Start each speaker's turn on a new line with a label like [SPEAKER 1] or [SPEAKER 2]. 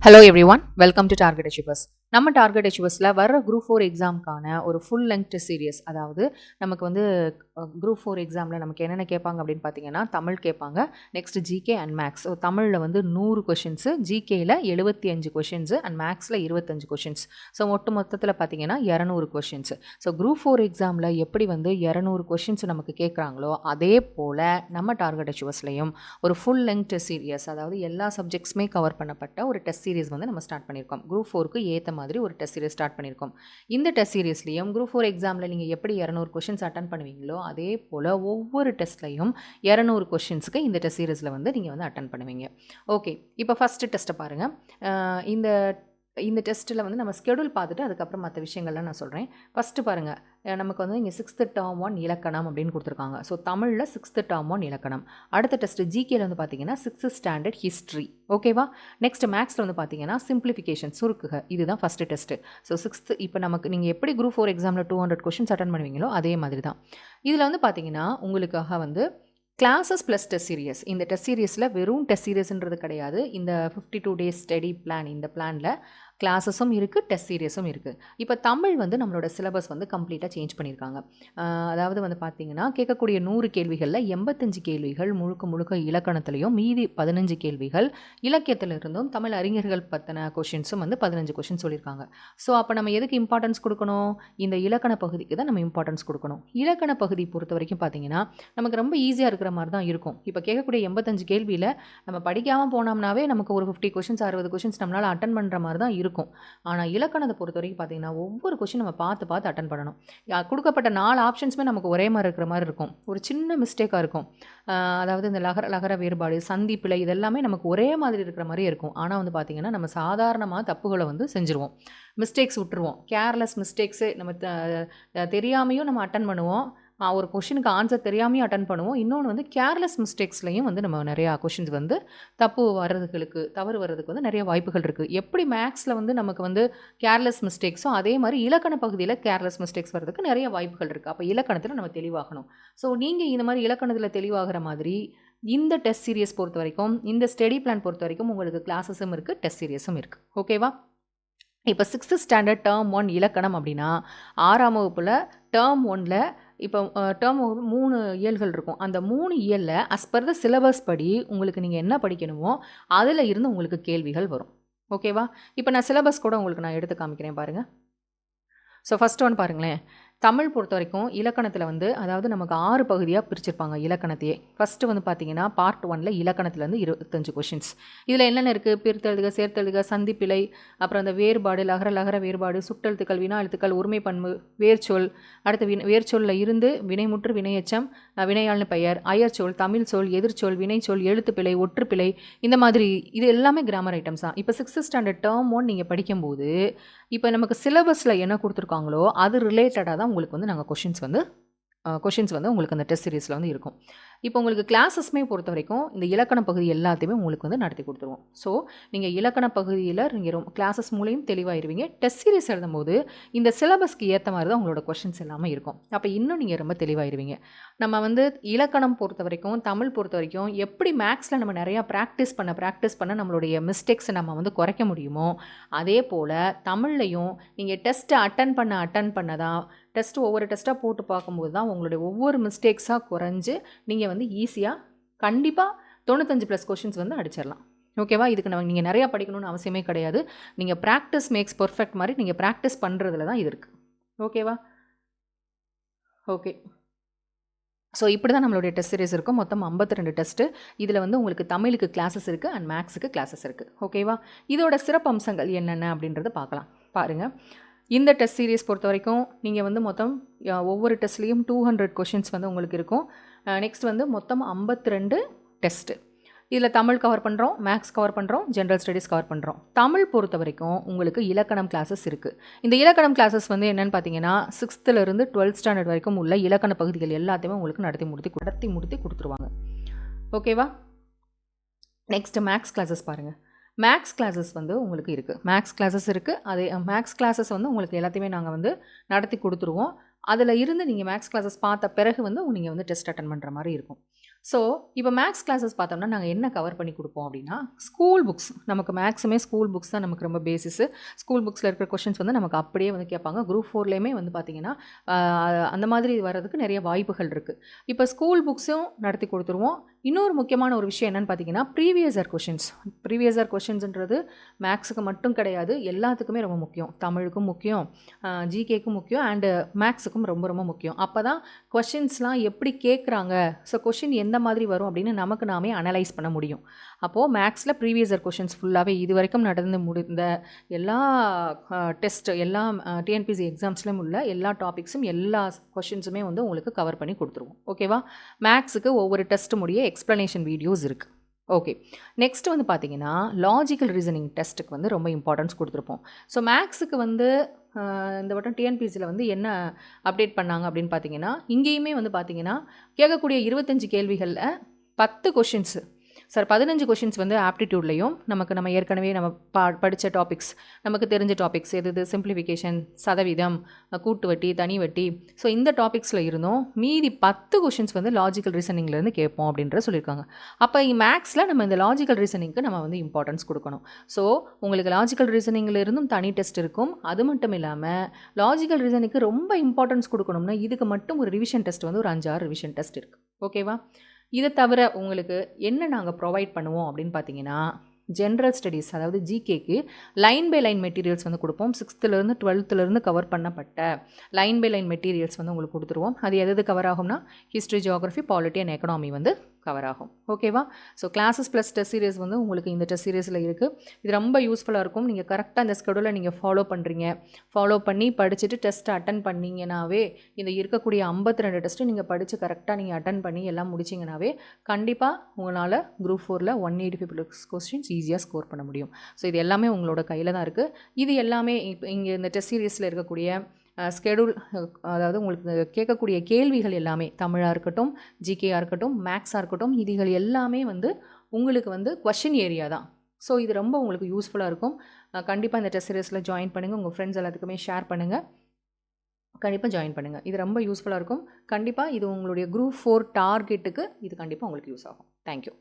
[SPEAKER 1] Hello everyone, welcome to Target Achievers. நம்ம target அச்சீவர்ஸில் வர group 4 எக்ஸாமுக்கான ஒரு ஃபுல் லெங்த் சீரியஸ். அதாவது நமக்கு வந்து குரூப் 4 எக்ஸாமில் நமக்கு என்னென்ன கேட்பாங்க அப்படின்னு பார்த்தீங்கன்னா, தமிழ் கேட்பாங்க, next G K and maths. So தமிழில் வந்து 100 கொஷின்ஸு, ஜிகேயில் 75 கொஷின்ஸு அண்ட் மேக்ஸில் 25 கொஷின்ஸ். ஸோ மொத்தத்தில் பார்த்தீங்கன்னா 200 கொஷின்ஸு. ஸோ குரூப் 4 எக்ஸாமில் எப்படி வந்து 200 கொஷின்ஸ் நமக்கு கேட்குறாங்களோ அதே போல் நம்ம டார்கெட் அச்சீவர்ஸ்லையும் ஒரு ஃபுல் லெங்த் சீரியஸ், அதாவது எல்லா சப்ஜெக்ட்ஸுமே கவர் பண்ணப்பட்ட ஒரு டெஸ்ட் சீரியஸ் வந்து நம்ம ஸ்டார்ட் பண்ணியிருக்கோம். குரூப் 4க்கு ஏற்ற மாதிரி ஒரு டெஸ்ட் சீரிஸ் ஸ்டார்ட் பண்ணியிருக்கோம். இந்த டெஸ்ட் சீரிஸ்லையும் குரூப் 4 எக்ஸாமில் நீங்கள் எப்படி 200 கொஷின்ஸ் அட்டன் பண்ணுவீங்களோ அதே போல் ஒவ்வொரு டெஸ்ட்லையும் 200 கொஷின்ஸுக்கு இந்த டெஸ்ட் சீரிஸில் வந்து நீங்கள் வந்து அட்டன் பண்ணுவீங்க. ஓகே, இப்போ ஃபஸ்ட்டு டெஸ்ட்டை பாருங்கள். இந்த டெஸ்ட்டில் வந்து நம்ம ஸ்கெடியூல் பார்த்துட்டு அதுக்கப்புறம் மற்ற விஷயங்கள்லாம் நான் சொல்கிறேன். ஃபஸ்ட்டு பாருங்கள், நமக்கு வந்து இங்கே 6th டேர்ம் 1 இலக்கணம் அப்படின்னு கொடுத்துருக்காங்க. ஸோ தமிழில் 6th டேர்ம் 1 இலக்கணம். அடுத்த டெஸ்ட்டு ஜிகேல வந்து பார்த்தீங்கன்னா 6th ஸ்டாண்டர்ட் ஹிஸ்ட்ரி. ஓகேவா? நெக்ஸ்ட் மேக்ஸில் வந்து பார்த்தீங்கன்னா சிம்பிளிஃபிகேஷன், சுருக்குக. இதுதான் ஃபஸ்ட்டு டெஸ்ட்டு. ஸோ 6th இப்போ நமக்கு நீங்கள் எப்படி குரூப் 4 எக்ஸாமில் 200 கொஷின்ஸ் அட்டன் பண்ணுவீங்களோ அதே மாதிரி தான். இதில் வந்து பார்த்தீங்கன்னா உங்களுக்காக வந்து கிளாஸஸ் ப்ளஸ் டெஸ்ட் சீரியஸ். இந்த டெஸ்ட் சீரியஸில் வெறும் டெஸ்ட் சீரியஸ்ன்றது கிடையாது. இந்த 52 டேஸ் ஸ்டடி பிளான், இந்த பிளானில் கிளாஸஸும் இருக்குது, டெஸ்ட் சீரியஸும் இருக்குது. இப்போ தமிழ் வந்து நம்மளோட சிலபஸ் வந்து கம்ப்ளீட்டாக சேஞ்ச் பண்ணியிருக்காங்க. அதாவது வந்து பார்த்திங்கன்னா கேட்கக்கூடிய 100 கேள்விகளில் 85 கேள்விகள் முழுக்க இலக்கணத்துலேயும், மீதி 15 கேள்விகள் இலக்கியத்தில் இருந்தும், தமிழ் அறிஞர்கள் பற்றின கொஷின்ஸும் வந்து 15 கொஷின் சொல்லியிருக்காங்க. ஸோ அப்போ நம்ம எதுக்கு இம்பார்ட்டன்ஸ் கொடுக்கணும்? இந்த இலக்கண பகுதிக்கு தான் நம்ம இம்பார்ட்டன்ஸ் கொடுக்கணும். இலக்கண பகுதி பொறுத்த வரைக்கும் பார்த்திங்கன்னா நமக்கு ரொம்ப ஈஸியாக இருக்கிற மாதிரி தான் இருக்கும். இப்போ கேட்கக்கூடிய 85 கேள்வியில் நம்ம படிக்காமல் போனோம்னாவே நமக்கு ஒரு 50 கொஷின்ஸ் 60 கொஷின்ஸ் நம்மளால் அட்டன் பண்ணுற மாதிரி தான் இருக்கும். ஆனால் இலக்கணத்தை பொறுத்த வரைக்கும் பார்த்தீங்கன்னா ஒவ்வொரு கொஷின் நம்ம பார்த்து அட்டன் பண்ணணும். கொடுக்கப்பட்ட 4 ஆப்ஷன்ஸுமே நமக்கு ஒரே மாதிரி இருக்கிற மாதிரி இருக்கும். ஒரு சின்ன மிஸ்டேக்காக இருக்கும். அதாவது இந்த லகர வேறுபாடு, சந்தி பிழை, இதெல்லாமே நமக்கு ஒரே மாதிரி இருக்கிற மாதிரியே இருக்கும். ஆனால் வந்து பார்த்திங்கன்னா நம்ம சாதாரணமாக தப்புகளை வந்து செஞ்சுருவோம், மிஸ்டேக்ஸ் விட்டுருவோம். கேர்லெஸ் மிஸ்டேக்ஸு நம்ம தெரியாமையும் நம்ம அட்டன் பண்ணுவோம். ஒரு கொஷினுக்கு ஆன்சர் தெரியாமையும் அட்டன் பண்ணுவோம். இன்னொன்று வந்து கேர்லெஸ் மிஸ்டேக்ஸ்லையும் வந்து நம்ம நிறையா கொஷின்ஸ் வந்து தவறு வர்றதுக்கு வந்து நிறைய வாய்ப்புகள் இருக்குது. எப்படி மேக்ஸில் வந்து நமக்கு வந்து கேர்லெஸ் மிஸ்டேக்ஸோ அதே மாதிரி இலக்கண பகுதியில் கேர்லெஸ் மிஸ்டேக்ஸ் வர்றதுக்கு நிறைய வாய்ப்புகள் இருக்குது. அப்போ இலக்கணத்தில் நம்ம தெளிவாகணும். ஸோ நீங்கள் இந்த மாதிரி இலக்கணத்தில் தெளிவாகிற மாதிரி இந்த டெஸ்ட் சீரியஸ் பொறுத்த வரைக்கும், இந்த ஸ்டடி பிளான் பொறுத்த வரைக்கும் உங்களுக்கு கிளாஸஸும் இருக்குது, டெஸ்ட் சீரியஸும் இருக்குது. ஓகேவா? இப்போ 6th ஸ்டாண்டர்ட் டேர்ம் 1 இலக்கணம் அப்படின்னா 6ஆம் வகுப்பில் டேர்ம் 1ல் இப்போ டேர்ம் 3 இயல்கள் இருக்கும். அந்த 3 இயலில் அஸ் பர் த சிலபஸ் படி உங்களுக்கு நீங்கள் என்ன படிக்கணுமோ அதில் இருந்து உங்களுக்கு கேள்விகள் வரும். ஓகேவா? இப்போ நான் சிலபஸ் கூட உங்களுக்கு நான் எடுத்து காமிக்கிறேன் பாருங்கள். ஸோ ஃபஸ்ட் ஒன் பாருங்களேன். தமிழ் பொறுத்த வரைக்கும் இலக்கணத்தில் வந்து அதாவது நமக்கு 6 பகுதியாக பிரிச்சிருப்பாங்க இலக்கணத்தையே. ஃபஸ்ட்டு வந்து பார்த்தீங்கன்னா பார்ட் 1ல் இலக்கணத்துலேருந்து 25 கொஷின்ஸ். இதில் என்னென்ன இருக்குது? பிரித்தெழுதுக, சேர்த்தெழுதுக, சந்திப்பிழை, அப்புறம் அந்த வேறுபாடு, லகர வேறுபாடு, சுட்டெழுத்துக்கள், வினா எழுத்துக்கள், ஒருமை பண்பு, வேர்ச்சொல், அடுத்து வேர்ச்சொல்லில் இருந்து வினைமுற்று, வினையெச்சம், வினையாள்னு பெயர், அயற்சொல், தமிழ் சொல், எதிர்ச்சொல், வினைச்சொல், எழுத்துப்பிழை, ஒற்றுப்பிழை, இந்த மாதிரி இது எல்லாமே கிராமர் ஐட்டம்ஸ் தான். இப்போ 6th ஸ்டாண்டர்ட் டேர்ம் 1 நீங்கள் படிக்கும்போது இப்போ நமக்கு சிலபஸில் என்ன கொடுத்துருக்காங்களோ அது ரிலேட்டடாக தான் உங்களுக்கு வந்து நாங்கள் கொஷின்ஸ் வந்து உங்களுக்கு அந்த டெஸ்ட் சீரிஸில் வந்து இருக்கும். இப்போ உங்களுக்கு கிளாஸஸ்மே பொறுத்த வரைக்கும் இந்த இலக்கண பகுதி எல்லாத்தையுமே உங்களுக்கு வந்து நடத்தி கொடுத்துருவோம். ஸோ நீங்கள் இலக்கண பகுதியில் நீங்கள் கிளாஸஸ் மூலையும் தெளிவாயிருவீங்க. டெஸ்ட் சீரிஸ் எழுதும்போது இந்த சிலபஸ்க்கு ஏற்ற மாதிரி தான் உங்களோட கொஷின்ஸ் எல்லாமே இருக்கும். அப்போ இன்னும் நீங்கள் ரொம்ப தெளிவாயிருவீங்க. நம்ம வந்து இலக்கணம் பொறுத்த வரைக்கும், தமிழ் பொறுத்த வரைக்கும் எப்படி மேக்ஸில் நம்ம நிறையா ப்ராக்டிஸ் பண்ண நம்மளுடைய மிஸ்டேக்ஸை நம்ம வந்து குறைக்க முடியுமோ அதே போல் தமிழ்லையும் நீங்கள் டெஸ்ட்டை அட்டன் பண்ண தான் டெஸ்ட்டு ஒவ்வொரு டெஸ்ட்டாக போட்டு பார்க்கும்போது தான் உங்களுடைய ஒவ்வொரு மிஸ்டேக்ஸாக குறைஞ்சு நீங்கள் வந்து ஈஸியாக கண்டிப்பாக 95+ கொஷின்ஸ் வந்து அடிச்சிடலாம். ஓகேவா? இதுக்கு நீங்கள் நிறையா படிக்கணும்னு அவசியமே கிடையாது. நீங்கள் ப்ராக்டிஸ் மேக்ஸ் பர்ஃபெக்ட் மாதிரி நீங்கள் ப்ராக்டிஸ் பண்ணுறதுல தான் இது இருக்குது. ஓகேவா? ஓகே. ஸோ இப்படி தான் நம்மளுடைய டெஸ்ட் சீரிஸ் இருக்கும். மொத்தம் 52 டெஸ்ட்டு. இதில் வந்து உங்களுக்கு தமிழுக்கு கிளாஸஸ் இருக்குது அண்ட் மேக்ஸுக்கு கிளாஸஸ் இருக்குது. ஓகேவா? இதோட சிறப்பு அம்சங்கள் என்னென்ன அப்படின்றத பார்க்கலாம். பாருங்கள், இந்த டெஸ்ட் சீரிஸ் பொறுத்த வரைக்கும் நீங்கள் வந்து மொத்தம் ஒவ்வொரு டெஸ்ட்லேயும் 200 கொஷின்ஸ் வந்து உங்களுக்கு இருக்கும். நெக்ஸ்ட் வந்து மொத்தம் 52 டெஸ்ட்டு. இதில் தமிழ் கவர் பண்ணுறோம், மேக்ஸ் கவர் பண்ணுறோம், ஜென்ரல் ஸ்டடீஸ் கவர் பண்ணுறோம். தமிழ் பொறுத்த வரைக்கும் உங்களுக்கு இலக்கணம் கிளாஸஸ் இருக்குது. இந்த இலக்கணம் கிளாஸஸ் வந்து என்னென்னு பார்த்தீங்கன்னா 6th 12th ஸ்டாண்டர்ட் வரைக்கும் உள்ள இலக்கண பகுதிகள் எல்லாத்தையுமே உங்களுக்கு நடத்தி முடித்து கொடுத்துருவாங்க. ஓகேவா? நெக்ஸ்ட் மேக்ஸ் கிளாஸஸ் பாருங்கள். மேக்ஸ் கிளாஸஸ் வந்து உங்களுக்கு இருக்குது. மேக்ஸ் கிளாஸஸ் இருக்குது. அதே மேக்ஸ் கிளாஸஸ் வந்து உங்களுக்கு எல்லாத்தையுமே நாங்கள் வந்து நடத்தி கொடுத்துருவோம். அதில் இருந்து நீங்கள் மேக்ஸ் கிளாஸஸ் பார்த்த பிறகு வந்து நீங்கள் வந்து டெஸ்ட் அட்டன் பண்ணுற மாதிரி இருக்கும். ஸோ இப்போ மேக்ஸ் கிளாஸஸ் பார்த்தோம்னா நாங்கள் என்ன கவர் பண்ணி கொடுப்போம் அப்படின்னா ஸ்கூல் புக்ஸ், நமக்கு மேக்ஸுமே ஸ்கூல் புக்ஸ் தான் நமக்கு ரொம்ப பேசிஸு. ஸ்கூல் புக்ஸில் இருக்கிற கொஷின்ஸ் வந்து நமக்கு அப்படியே வந்து கேட்பாங்க. குரூப் 4லேயுமே வந்து பார்த்திங்கன்னா அந்த மாதிரி வர்றதுக்கு நிறைய வாய்ப்புகள் இருக்குது. இப்போ ஸ்கூல் புக்ஸும் நடத்தி கொடுத்துருவோம். இன்னொரு முக்கியமான ஒரு விஷயம் என்னென்னு பார்த்தீங்கன்னா ப்ரீவியஸ் இயர் கொஷின்ஸ்ன்றது மேக்ஸுக்கு மட்டும் கிடையாது, எல்லாத்துக்குமே ரொம்ப முக்கியம். தமிழுக்கும் முக்கியம், ஜிகேக்கும் முக்கியம், அண்டு மேக்ஸுக்கும் ரொம்ப ரொம்ப முக்கியம். அப்போ தான் கொஷின்ஸ்லாம் எப்படி கேட்குறாங்க, ஸோ கொஷின் எந்த மாதிரி வரும் அப்படின்னு நமக்கு நாமே அனலைஸ் பண்ண முடியும். அப்போது மேக்ஸில் ப்ரீவியஸ் இயர் கொஷின்ஸ் ஃபுல்லாகவே இது வரைக்கும் நடந்து முடிந்த எல்லா டெஸ்ட், எல்லா டிஎன்பிசி எக்ஸாம்ஸ்லையும் உள்ள எல்லா டாபிக்ஸும் எல்லா கொஷின்ஸுமே வந்து உங்களுக்கு கவர் பண்ணி கொடுத்துருவோம். ஓகேவா? மேக்ஸுக்கு ஒவ்வொரு டெஸ்ட் முடிய எக்ஸ்ப்ளனேஷன் வீடியோஸ் இருக்குது. ஓகே, நெக்ஸ்ட் வந்து பார்த்தீங்கன்னா லாஜிக்கல் ரீசனிங் டெஸ்ட்டுக்கு வந்து ரொம்ப இம்பார்ட்டன்ஸ் கொடுத்துருப்போம். ஸோ மேக்ஸுக்கு வந்து இந்த வட்டம் டிஎன்பிசியில் வந்து என்ன அப்டேட் பண்ணாங்க அப்படின்னு பார்த்தீங்கன்னா, இங்கேயுமே வந்து பார்த்தீங்கன்னா கேட்கக்கூடிய 25 கேள்விகளில் 10 கொஷின்ஸு 15 கொஷின்ஸ் வந்து ஆப்டிடியூட்லையும் நம்ம ஏற்கனவே நம்ம படித்த டாபிக்ஸ், நமக்கு தெரிஞ்ச டாபிக்ஸ் எது சிம்பிளிஃபிகேஷன், சதவீதம், கூட்டு வட்டி, தனி வட்டி, ஸோ இந்த டாபிக்ஸில் இருந்தும் மீதி 10 கொஷின்ஸ் வந்து லாஜிக்கல் ரீசனிங்லேருந்து கேட்போம் அப்படின்ற சொல்லியிருக்காங்க. அப்போ மேக்ஸில் நம்ம இந்த லாஜிக்கல் ரீசனிங்க்கு நம்ம வந்து இம்பார்ட்டன்ஸ் கொடுக்கணும். ஸோ உங்களுக்கு லாஜிக்கல் ரீசனிங்கில் இருந்தும் தனி டெஸ்ட் இருக்கும். அது மட்டும் இல்லாமல் லாஜிக்கல் ரீசனிங்க்கு ரொம்ப இம்பார்ட்டன்ஸ் கொடுக்கணும்னா இதுக்கு மட்டும் ஒரு ரிவிஷன் டெஸ்ட் வந்து ஒரு 5-6 ரிவிஷன் டெஸ்ட் இருக்குது. ஓகேவா? இதை தவிர உங்களுக்கு என்ன நாங்கள் ப்ரொவைட் பண்ணுவோம் அப்படின்னு பார்த்தீங்கன்னா, ஜென்ரல் ஸ்டடீஸ், அதாவது ஜிகேக்கு லைன் பை லைன் மெட்டீரியல்ஸ் வந்து கொடுப்போம். 6th-லேருந்து 12th-லேருந்து கவர் பண்ணப்பட்ட லைன் பை லைன் மெட்டீரியல்ஸ் வந்து உங்களுக்கு கொடுத்துருவோம். அது எது கவர் ஆகும்னா history, geography, polity and economy வந்து கவர் ஆகும். ஓகேவா? So classes plus test serious வந்து உங்களுக்கு இந்த டெஸ்ட் சீரியஸில் இருக்குது. இது ரொம்ப யூஸ்ஃபுல்லாக இருக்கும். நீங்கள் கரெக்டாக இந்த ஸ்கெடியூலை நீங்கள் ஃபாலோ பண்ணி படிச்சுட்டு டெஸ்ட்டை அட்டன் பண்ணிங்கனாவே, இந்த இருக்கக்கூடிய 52 டெஸ்ட்டு நீங்கள் படித்து கரெக்டாக நீங்கள் அட்டன் பண்ணி எல்லாம் முடிச்சிங்கனாவே கண்டிப்பாக உங்களால் குரூப் 4ல் 185 கொஸ்டின்ஸ் ஈஸியாக ஸ்கோர் பண்ண முடியும். ஸோ இது எல்லாமே உங்களோட கையில் தான் இருக்குது. இது எல்லாமே இப்போ இங்கே இந்த டெஸ்ட் சீரியஸில் இருக்கக்கூடிய ஸ்கெடியூல், அதாவது உங்களுக்கு கேட்கக்கூடிய கேள்விகள் எல்லாமே தமிழாக இருக்கட்டும், ஜிகேயாக இருக்கட்டும், மேக்ஸாக இருக்கட்டும், இதுகள் எல்லாமே வந்து உங்களுக்கு வந்து கொஷின் ஏரியா தான். ஸோ இது ரொம்ப உங்களுக்கு யூஸ்ஃபுல்லாக இருக்கும். கண்டிப்பாக இந்த டெஸ்ட் சீரியஸில் ஜாயின் பண்ணுங்கள். உங்கள் ஃப்ரெண்ட்ஸ் எல்லாத்துக்குமே ஷேர் பண்ணுங்கள். கண்டிப்பாக ஜாயின் பண்ணுங்கள். இது ரொம்ப யூஸ்ஃபுல்லாக இருக்கும். கண்டிப்பாக இது உங்களுடைய குரூப் 4 டார்கெட்டுக்கு இது கண்டிப்பாக உங்களுக்கு யூஸ் ஆகும். தேங்க்யூ.